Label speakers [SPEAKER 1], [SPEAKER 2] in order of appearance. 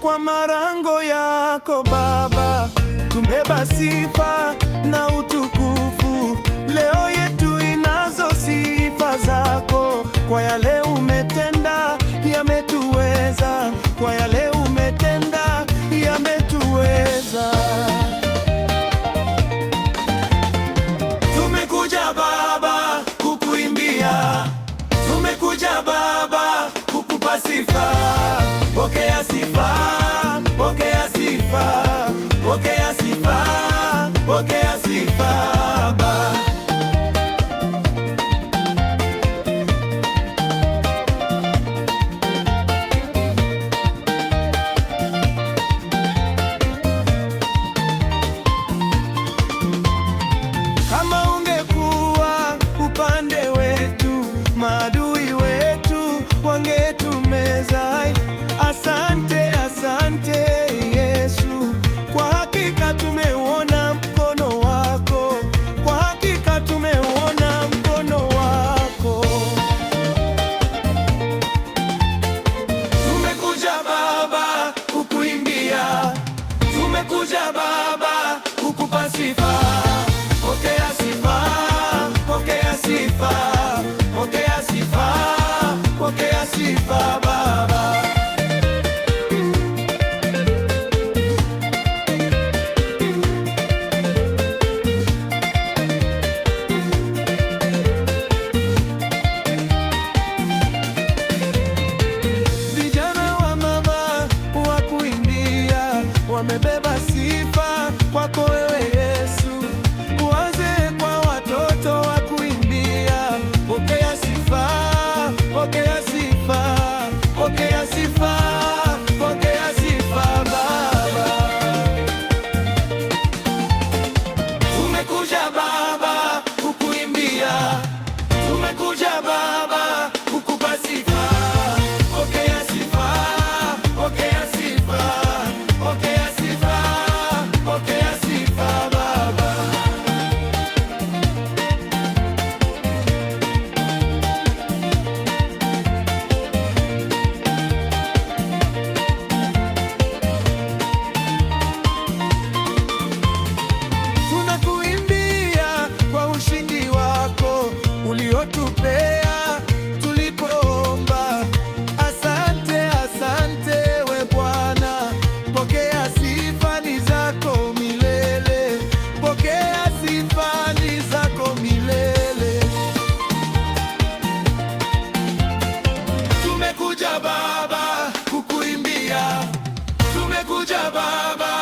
[SPEAKER 1] kwa marango yako Baba, tumebeba sifa na utukufu. Leo yetu inazo sifa zako, kwa yale umetenda yametuweza, kwa yale umetenda yametuweza. Tumekuja Baba kukuimbia, tumekuja Baba kukupa sifa. Pokea sifa, pokea sifa, pokea sifa, pokea sifa Baba. Kama ungekuwa upande wetu, maadui wetu wangetumeza. Asante, asante Yesu, kwa hakika tumeuona mkono wako, kwa hakika tumeuona mkono wako. Tumekuja Baba kukuimbia, tumekuja Baba kukupa sifa. Pokea sifa, pokea sifa, pokea sifa, pokea sifa Baba. Vijana wa mama wa kuimbia wamebeba sifa kwako wewe Yesu. Wazee kwa watoto wa kuimbia, pokea sifa, pokea sifa, pokea sifa, pokea sifa Baba. Tumekuja Baba kukuimbia, tumekuja Baba kukupa sifa. Pokea sifa, pokea sifa, pokea sifa, pokea sifa Baba. Tunakuimbia kwa ushindi wako uliotupea tulipoomba. Asante, asante we Bwana, pokea sifa ni zako milele, pokea sifa ni zako milele. Tumekuja Baba kukuimbia, tumekuja Baba